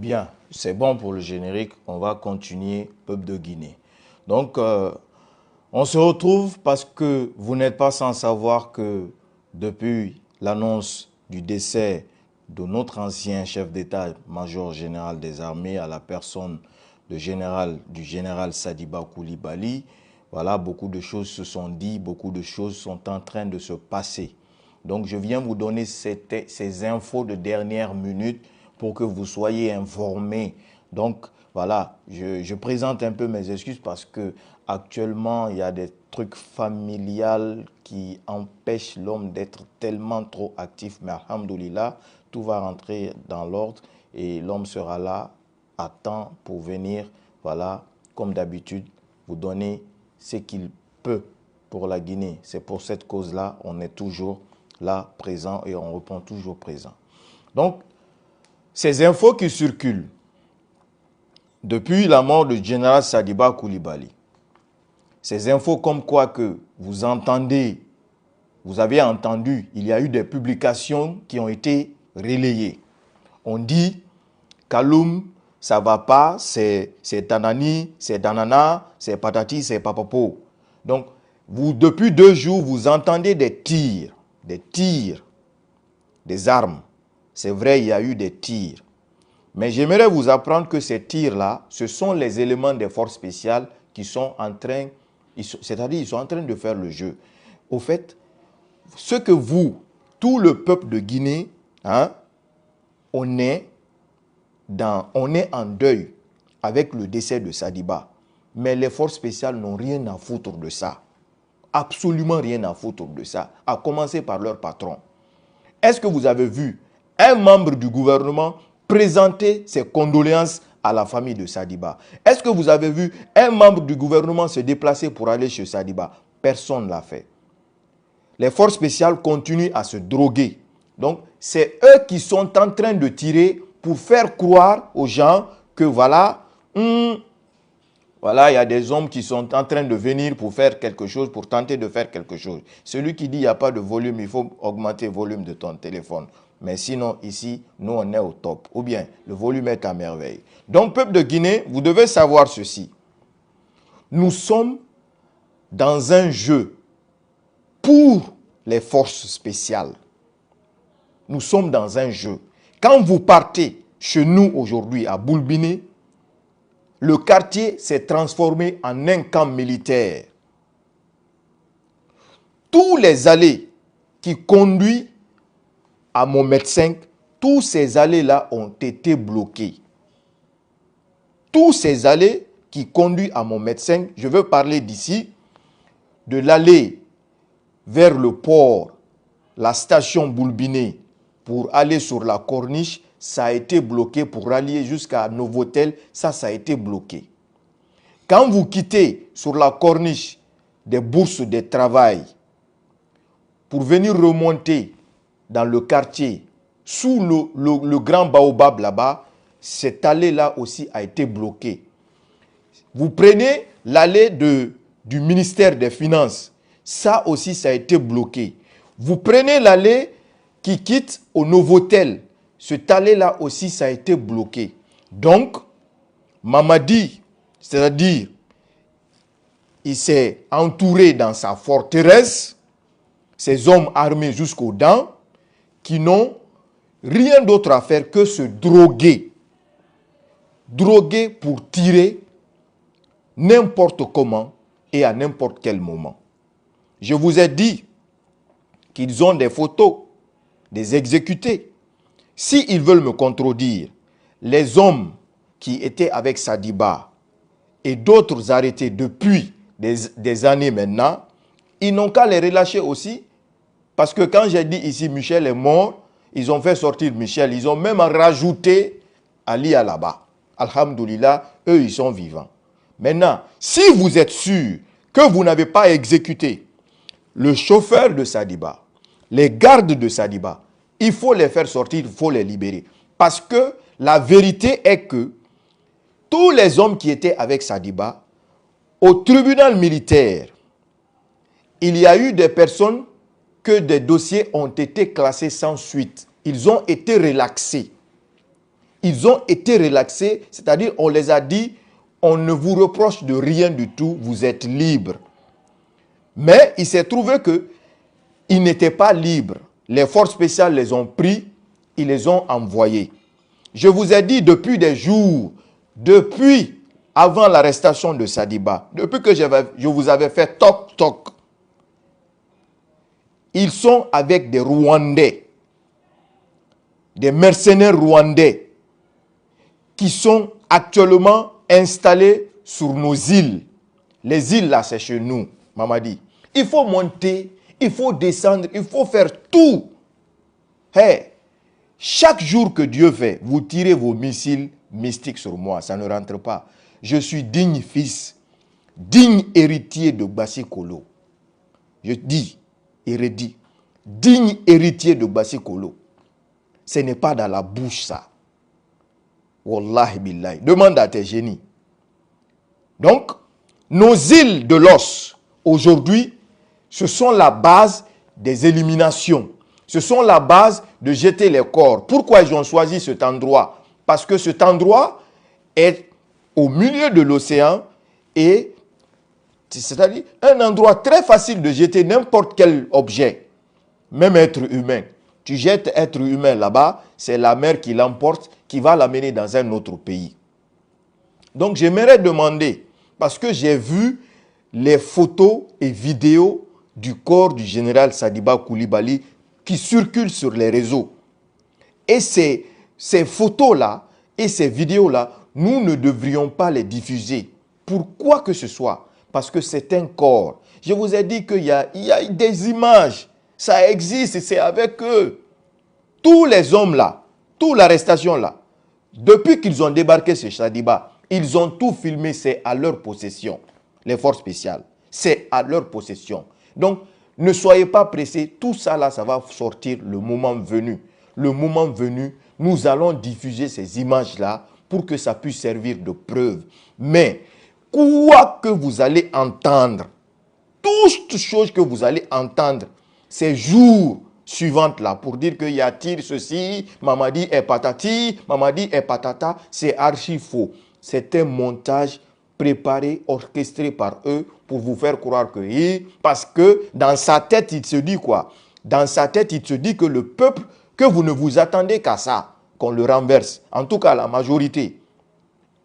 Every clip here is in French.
Bien, c'est bon pour le générique. On va continuer, peuple de Guinée. Donc, on se retrouve parce que vous n'êtes pas sans savoir que depuis l'annonce du décès de notre ancien chef d'état-major général des armées à la personne du général Sadiba Coulibaly, voilà, beaucoup de choses se sont dites, beaucoup de choses sont en train de se passer. Donc, je viens vous donner ces infos de dernière minute pour que vous soyez informés. Donc, voilà, je présente un peu mes excuses parce que actuellement, il y a des trucs familiales qui empêchent l'homme d'être tellement trop actif. Mais alhamdoulilah, tout va rentrer dans l'ordre et l'homme sera là à temps pour venir, voilà, comme d'habitude, vous donner ce qu'il peut pour la Guinée. C'est pour cette cause-là, on est toujours là, présent, et on répond toujours présent. Donc, ces infos qui circulent depuis la mort du général Sadiba Coulibaly, ces infos comme quoi que vous entendez, vous avez entendu, il y a eu des publications qui ont été relayées. On dit, Kaloum, ça va pas, c'est tanani, c'est danana, c'est patati, c'est papapo. Donc, vous, depuis 2 jours, vous entendez des tirs, des armes. C'est vrai, il y a eu des tirs. Mais j'aimerais vous apprendre que ces tirs-là, ce sont les éléments des forces spéciales qui sont en train, c'est-à-dire ils sont en train de faire le jeu. Au fait, ce que vous, tout le peuple de Guinée, hein, on est en deuil avec le décès de Sadiba. Mais les forces spéciales n'ont rien à foutre de ça. Absolument rien à foutre de ça, à commencer par leur patron. Est-ce que vous avez vu un membre du gouvernement présenter ses condoléances à la famille de Sadiba? Est-ce que vous avez vu un membre du gouvernement se déplacer pour aller chez Sadiba? Personne ne l'a fait. Les forces spéciales continuent à se droguer. Donc, c'est eux qui sont en train de tirer pour faire croire aux gens que voilà, voilà, il y a des hommes qui sont en train de venir pour faire quelque chose, pour tenter de faire quelque chose. Celui qui dit qu'il n'y a pas de volume, il faut augmenter le volume de ton téléphone. Mais sinon, ici, nous, on est au top. Ou bien, le volume est à merveille. Donc, peuple de Guinée, vous devez savoir ceci. Nous sommes dans un jeu pour les forces spéciales. Nous sommes dans un jeu. Quand vous partez chez nous aujourd'hui à Boulbiné, le quartier s'est transformé en un camp militaire. Tous les allées qui conduisent à Mohamed V, tous ces allées-là ont été bloqués. Tous ces allées qui conduisent à Mohamed V, je veux parler d'ici, de l'allée vers le port, la station Boulbiné, pour aller sur la corniche, ça a été bloqué. Pour rallier jusqu'à Novotel, ça a été bloqué. Quand vous quittez sur la corniche des bourses de travail pour venir remonter dans le quartier, sous le grand baobab là-bas, cette allée-là aussi a été bloquée. Vous prenez l'allée du ministère des Finances, ça aussi ça a été bloqué. Vous prenez l'allée qui quitte au Novotel, cette allée-là aussi ça a été bloqué. Donc, Mamadi, c'est-à-dire, il s'est entouré dans sa forteresse, ces hommes armés jusqu'aux dents, qui n'ont rien d'autre à faire que se droguer. Droguer pour tirer n'importe comment et à n'importe quel moment. Je vous ai dit qu'ils ont des photos des exécutés. S'ils veulent me contredire, les hommes qui étaient avec Sadiba et d'autres arrêtés depuis des années maintenant, ils n'ont qu'à les relâcher aussi. Parce que quand j'ai dit ici Michel est mort, ils ont fait sortir Michel. Ils ont même rajouté Ali là-bas. Alhamdoulilah, eux ils sont vivants. Maintenant, si vous êtes sûr que vous n'avez pas exécuté le chauffeur de Sadiba, les gardes de Sadiba, il faut les faire sortir, il faut les libérer. Parce que la vérité est que tous les hommes qui étaient avec Sadiba, au tribunal militaire, il y a eu des personnes que des dossiers ont été classés sans suite. Ils ont été relaxés. Ils ont été relaxés, c'est-à-dire on les a dit, on ne vous reproche de rien du tout, vous êtes libres. Mais il s'est trouvé qu'ils n'étaient pas libres. Les forces spéciales les ont pris, ils les ont envoyés. Je vous ai dit depuis des jours, depuis avant l'arrestation de Sadiba, depuis que je vous avais fait toc-toc, ils sont avec des Rwandais, des mercenaires rwandais qui sont actuellement installés sur nos îles. Les îles là, c'est chez nous, Mamadi. Il faut monter, il faut descendre, il faut faire tout. Hey, chaque jour que Dieu fait, vous tirez vos missiles mystiques sur moi, ça ne rentre pas. Je suis digne fils, digne héritier de Gbassi Kolo. Je dis et redis, digne héritier de Gbassi Kolo. Ce n'est pas dans la bouche ça. Wallahi billahi. Demande à tes génies. Donc, nos îles de l'os, aujourd'hui, ce sont la base des éliminations. Ce sont la base de jeter les corps. Pourquoi ils ont choisi cet endroit? Parce que cet endroit est au milieu de l'océan et c'est-à-dire un endroit très facile de jeter n'importe quel objet, même être humain. Tu jettes être humain là-bas, c'est la mer qui l'emporte, qui va l'amener dans un autre pays. Donc j'aimerais demander, parce que j'ai vu les photos et vidéos du corps du général Sadiba Koulibaly qui circulent sur les réseaux. Et ces photos-là et ces vidéos-là, nous ne devrions pas les diffuser. Pourquoi que ce soit? Parce que c'est un corps. Je vous ai dit qu'il y a des images. Ça existe, c'est avec eux. Tous les hommes là, toute l'arrestation là, depuis qu'ils ont débarqué chez Sadiba, ils ont tout filmé, c'est à leur possession. Les forces spéciales, c'est à leur possession. Donc, ne soyez pas pressés, tout ça là, ça va sortir le moment venu. Le moment venu, nous allons diffuser ces images-là pour que ça puisse servir de preuve. Mais, quoi que vous allez entendre, toutes choses que vous allez entendre, ces jours suivants là, pour dire qu'il y a tir ceci, Mamadi est patati, Mamadi est patata, c'est archi faux. C'est un montage préparé, orchestré par eux pour vous faire croire que oui, parce que dans sa tête, il se dit quoi? Dans sa tête, il se dit que le peuple, que vous ne vous attendez qu'à ça, qu'on le renverse. En tout cas, la majorité.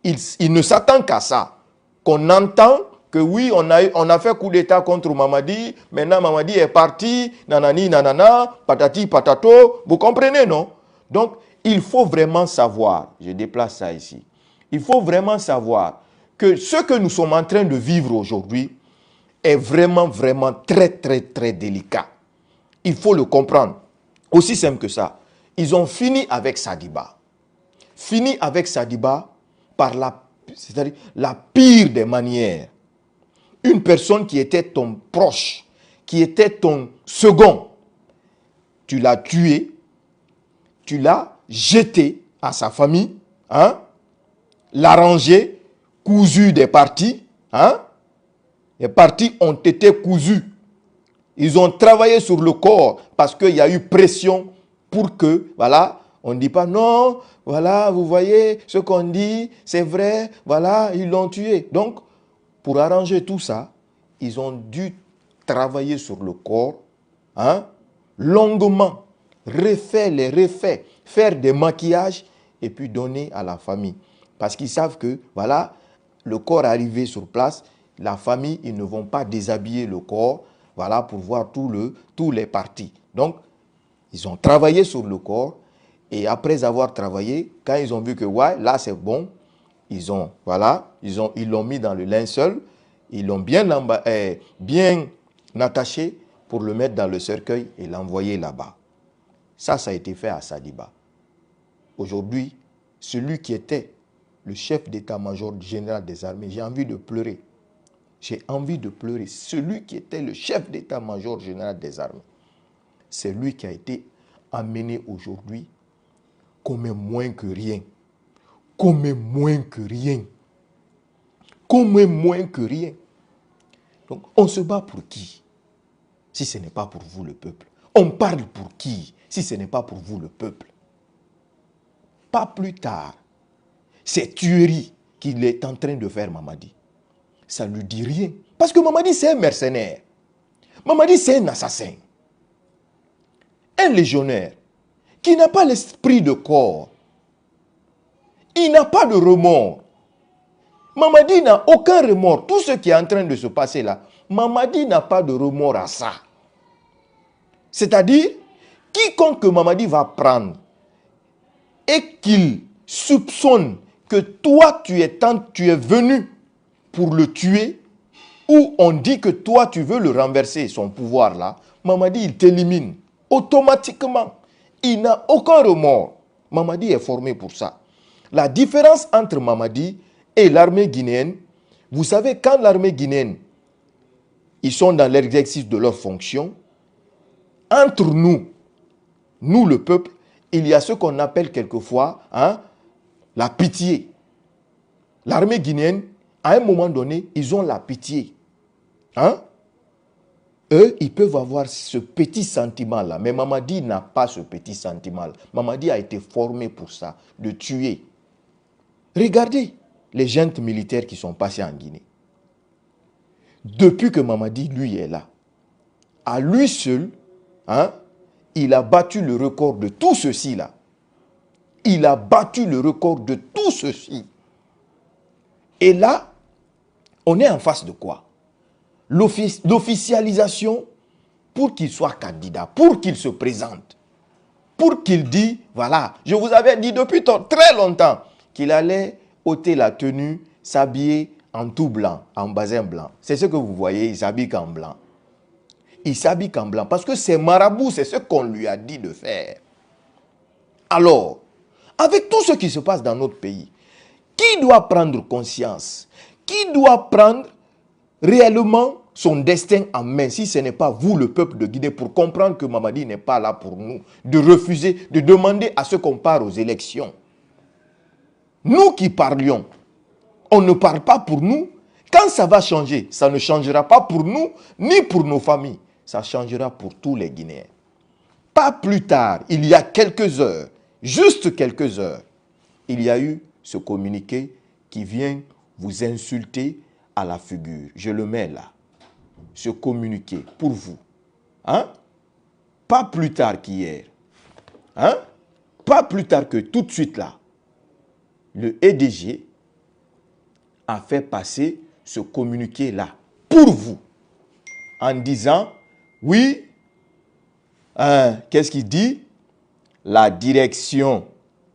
Il ne s'attend qu'à ça. Qu'on entend que oui, on a fait coup d'état contre Mamadi, maintenant Mamadi est parti, nanani, nanana, patati, patato, vous comprenez, non? Donc, il faut vraiment savoir, je déplace ça ici, il faut vraiment savoir que ce que nous sommes en train de vivre aujourd'hui est vraiment, vraiment très, très, très délicat. Il faut le comprendre. Aussi simple que ça. Ils ont fini avec Sadiba. Fini avec Sadiba par c'est-à-dire la pire des manières. Une personne qui était ton proche, qui était ton second, tu l'as tué, tu l'as jeté à sa famille, hein? L'arrangé, cousu des parties, hein? Les parties ont été cousues. Ils ont travaillé sur le corps parce qu'il y a eu pression pour que, voilà, on ne dit pas non, voilà, vous voyez, ce qu'on dit, c'est vrai, voilà, ils l'ont tué. Donc, pour arranger tout ça, ils ont dû travailler sur le corps, hein, longuement, refaire, faire des maquillages et puis donner à la famille. Parce qu'ils savent que, voilà, le corps arrivé sur place, la famille, ils ne vont pas déshabiller le corps, voilà, pour voir tous les parties. Donc, ils ont travaillé sur le corps et après avoir travaillé, quand ils ont vu que, ouais, là c'est bon, ils l'ont mis dans le linceul, ils l'ont bien attaché pour le mettre dans le cercueil et l'envoyer là-bas. Ça a été fait à Sadiba. Aujourd'hui, celui qui était le chef d'état-major général des armées, j'ai envie de pleurer. J'ai envie de pleurer. Celui qui était le chef d'état-major général des armées, c'est lui qui a été amené aujourd'hui comme moins que rien. Comme moins que rien. Comme moins que rien. Donc, on se bat pour qui? Si ce n'est pas pour vous, le peuple. On parle pour qui? Si ce n'est pas pour vous, le peuple. pas plus tard, ces tueries qu'il est en train de faire Mamadi, ça ne lui dit rien. Parce que Mamadi, c'est un mercenaire. Mamadi, c'est un assassin. Un légionnaire qui n'a pas l'esprit de corps. Il n'a pas de remords. Mamadi n'a aucun remords. Tout ce qui est en train de se passer là, Mamadi n'a pas de remords à ça. C'est-à-dire, quiconque que Mamadi va prendre et qu'il soupçonne que toi, tu es venu pour le tuer, ou on dit que toi, tu veux le renverser, son pouvoir là, Mamadi, il t'élimine automatiquement. Il n'a aucun remords. Mamadi est formé pour ça. La différence entre Mamadi et l'armée guinéenne, vous savez, quand l'armée guinéenne, ils sont dans l'exercice de leurs fonctions, entre nous le peuple, il y a ce qu'on appelle quelquefois la pitié. L'armée guinéenne, à un moment donné, ils ont la pitié. Eux, ils peuvent avoir ce petit sentiment-là. Mais Mamadi n'a pas ce petit sentiment-là. Mamadi a été formé pour ça, de tuer. Regardez les juntes militaires qui sont passés en Guinée. Depuis que Mamadi, lui, est là, à lui seul, il a battu le record de tout ceci-là. Il a battu le record de tout ceci. Et là, on est en face de quoi? L'officialisation pour qu'il soit candidat, pour qu'il se présente, pour qu'il dise, voilà, je vous avais dit depuis très longtemps qu'il allait ôter la tenue, s'habiller en tout blanc, en basin blanc. C'est ce que vous voyez, il s'habille qu'en blanc. Il s'habille qu'en blanc parce que c'est marabout, c'est ce qu'on lui a dit de faire. Alors, avec tout ce qui se passe dans notre pays, qui doit prendre conscience? Qui doit prendre réellement son destin en main, si ce n'est pas vous, le peuple de Guinée, pour comprendre que Mamadi n'est pas là pour nous, de refuser, de demander à ce qu'on part aux élections. Nous qui parlions, on ne parle pas pour nous. Quand ça va changer, ça ne changera pas pour nous, ni pour nos familles. Ça changera pour tous les Guinéens. Pas plus tard, il y a quelques heures, juste quelques heures, il y a eu ce communiqué qui vient vous insulter à la figure. Je le mets là. Ce communiqué pour vous. Pas plus tard qu'hier. Pas plus tard que tout de suite là. Le EDG a fait passer ce communiqué là pour vous. En disant, oui, qu'est-ce qu'il dit? La direction,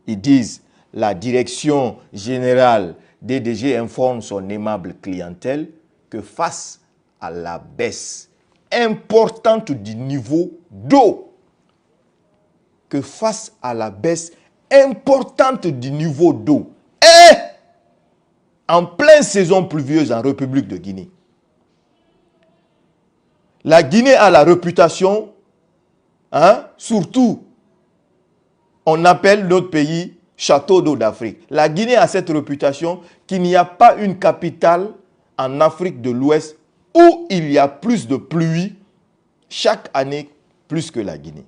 ils disent, la direction générale DDG informe son aimable clientèle que face à la baisse importante du niveau d'eau, et en pleine saison pluvieuse en République de Guinée. La Guinée a la réputation, surtout, on appelle notre pays château d'eau d'Afrique. La Guinée a cette réputation qu'il n'y a pas une capitale en Afrique de l'Ouest où il y a plus de pluie chaque année plus que la Guinée.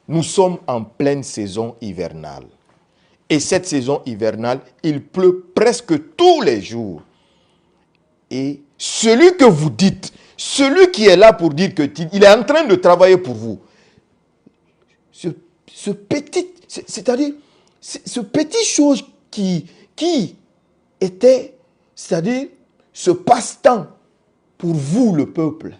Nous sommes en pleine saison hivernale. Et cette saison hivernale, il pleut presque tous les jours. Et celui que vous dites, celui qui est là pour dire qu'il est en train de travailler pour vous, ce petit chose qui était, c'est-à-dire ce passe-temps pour vous, le peuple,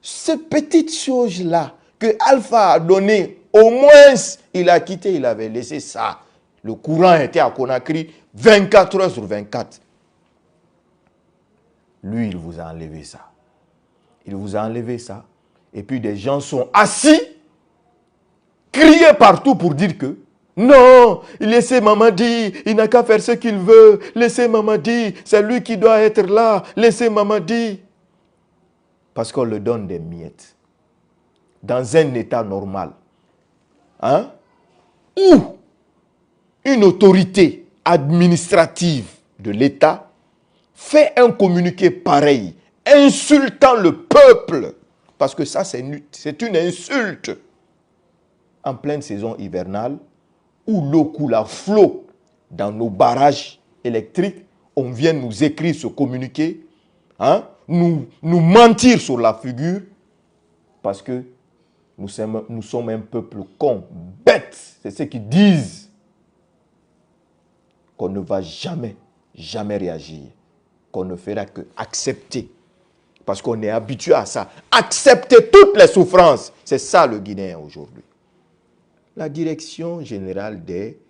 cette petite chose-là que Alpha a donné, au moins, il a quitté, il avait laissé ça. Le courant était à Conakry 24 heures sur 24. Lui, il vous a enlevé ça. Il vous a enlevé ça. Et puis des gens sont assis, crier partout pour dire que non, laissez Mamadi, il n'a qu'à faire ce qu'il veut. Laissez Mamadi, c'est lui qui doit être là. Laissez Mamadi. Parce qu'on le donne des miettes. Dans un état normal. Où une autorité administrative de l'État fait un communiqué pareil, insultant le peuple. Parce que ça, c'est une insulte. En pleine saison hivernale, où l'eau coule à flot dans nos barrages électriques, on vient nous écrire ce communiqué, hein, nous mentir sur la figure, parce que nous sommes un peuple con, bête. C'est ce qu'ils disent. Qu'on ne va jamais réagir. Qu'on ne fera que accepter. Parce qu'on est habitué à ça. Accepter toutes les souffrances. C'est ça le Guinéen aujourd'hui. La direction générale des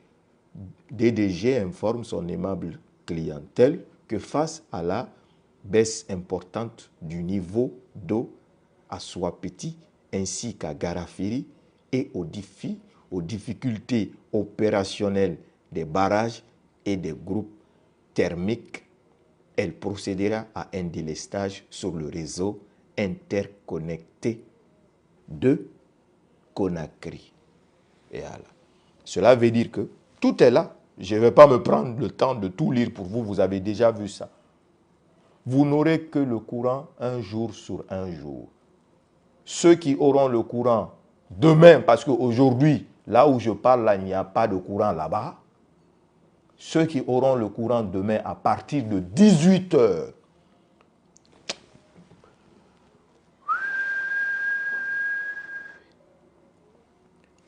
DDG informe son aimable clientèle que face à la baisse importante du niveau d'eau à Souapeti ainsi qu'à Garafiri et aux difficultés opérationnelles des barrages et des groupes thermiques, elle procédera à un délestage sur le réseau interconnecté de Conakry. Et voilà. Cela veut dire que tout est là. Je ne vais pas me prendre le temps de tout lire pour vous, vous avez déjà vu ça. Vous n'aurez que le courant un jour sur un jour. Ceux qui auront le courant demain, parce qu'aujourd'hui, là où je parle, là, il n'y a pas de courant là-bas. Ceux qui auront le courant demain à partir de 18 h,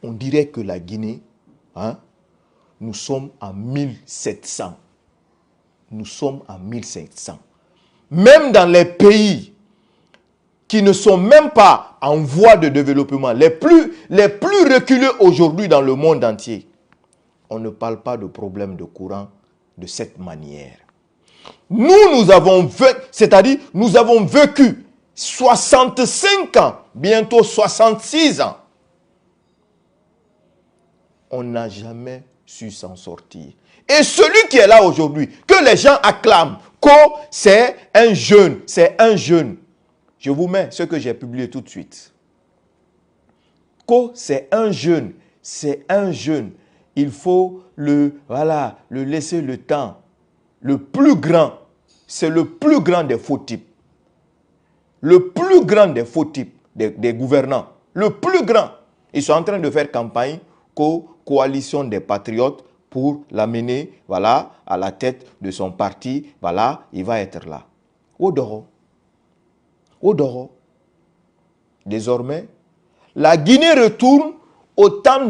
on dirait que la Guinée, hein, nous sommes en 1700. Nous sommes en 1700. Même dans les pays qui ne sont même pas en voie de développement, les plus reculés aujourd'hui dans le monde entier, on ne parle pas de problème de courant de cette manière. Nous avons vécu 65 ans, bientôt 66 ans. On n'a jamais su s'en sortir. Et celui qui est là aujourd'hui, que les gens acclament, c'est un jeune, Je vous mets ce que j'ai publié tout de suite. C'est un jeune. Il faut le laisser le temps. Le plus grand, c'est le plus grand des faux types. Le plus grand des faux types des gouvernants. Le plus grand. Ils sont en train de faire campagne coalition des patriotes pour l'amener, à la tête de son parti. Il va être là. Odoro. Désormais, la Guinée retourne au temps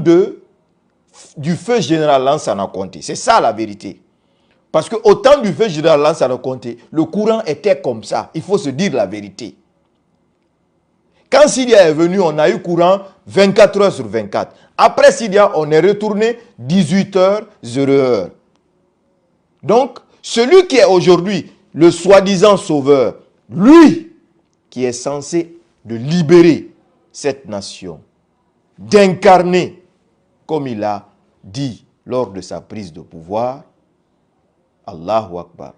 du feu général Lansana Conté. C'est ça la vérité. Parce qu'au temps du feu général Lansana Conté, le courant était comme ça. Il faut se dire la vérité. Quand Sidia est venu, on a eu courant 24 h sur 24. Après Sidia, on est retourné 18 h, 0 h. Donc, celui qui est aujourd'hui le soi-disant sauveur, lui qui est censé de libérer cette nation, d'incarner, comme il a dit lors de sa prise de pouvoir, Allahu Akbar.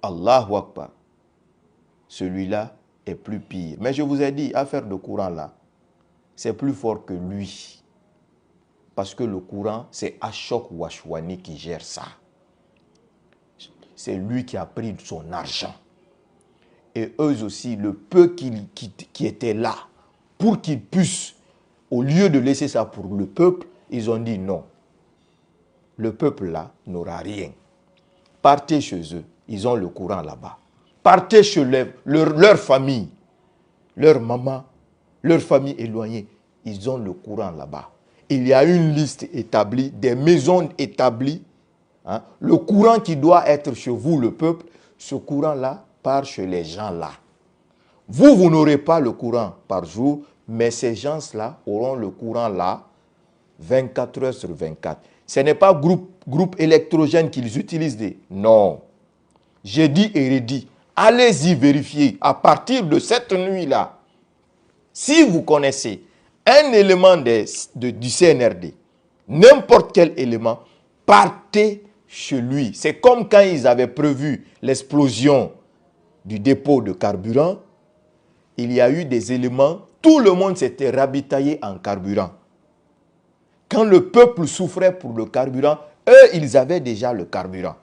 Allahu Akbar. Celui-là est plus pire. Mais je vous ai dit, affaire de courant là, c'est plus fort que lui. Parce que le courant, c'est Ashok Washwani qui gère ça. C'est lui qui a pris son argent. Et eux aussi, le peu qui était là, pour qu'ils puissent, au lieu de laisser ça pour le peuple, ils ont dit non. Le peuple là n'aura rien. Partez chez eux, ils ont le courant là-bas. Partez chez leur famille, leur maman, leur famille éloignée, ils ont le courant là-bas. Il y a une liste établie, des maisons établies. Hein, le courant qui doit être chez vous, le peuple, ce courant-là part chez les gens là. Vous n'aurez pas le courant par jour, mais ces gens-là auront le courant là, 24 h sur 24. Ce n'est pas groupe électrogène qu'ils utilisent. Non. J'ai dit et redit. Allez-y vérifier à partir de cette nuit-là. Si vous connaissez un élément du CNRD, n'importe quel élément, partez chez lui. C'est comme quand ils avaient prévu l'explosion du dépôt de carburant. Il y a eu des éléments, tout le monde s'était ravitaillé en carburant. Quand le peuple souffrait pour le carburant, eux, ils avaient déjà le carburant.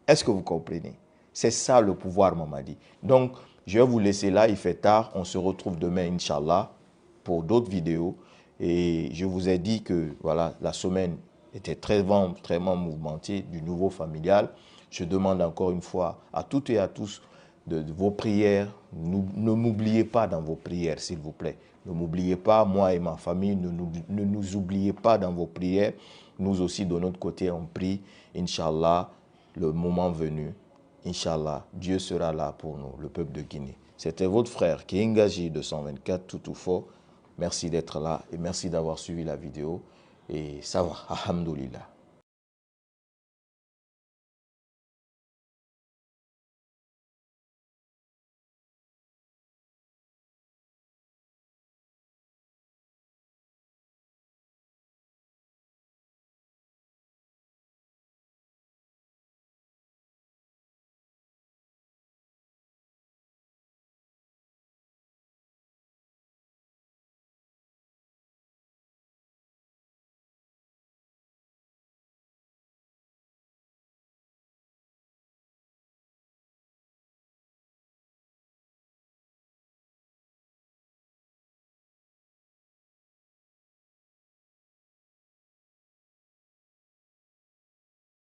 Est-ce que vous comprenez? C'est ça le pouvoir Mamadi. Donc, je vais vous laisser là, il fait tard. On se retrouve demain, Inch'Allah, pour d'autres vidéos. Et je vous ai dit que voilà, la semaine était très mouvementée du nouveau familial. Je demande encore une fois à toutes et à tous de vos prières. Ne m'oubliez pas dans vos prières, s'il vous plaît. Ne m'oubliez pas, moi et ma famille, ne nous oubliez pas dans vos prières. Nous aussi, de notre côté, on prie. Inch'Allah, le moment venu, Inch'Allah, Dieu sera là pour nous, le peuple de Guinée. C'était votre frère Kiengaji 224 Toutoufo. Merci d'être là et merci d'avoir suivi la vidéo. Et ça va, alhamdoulilah.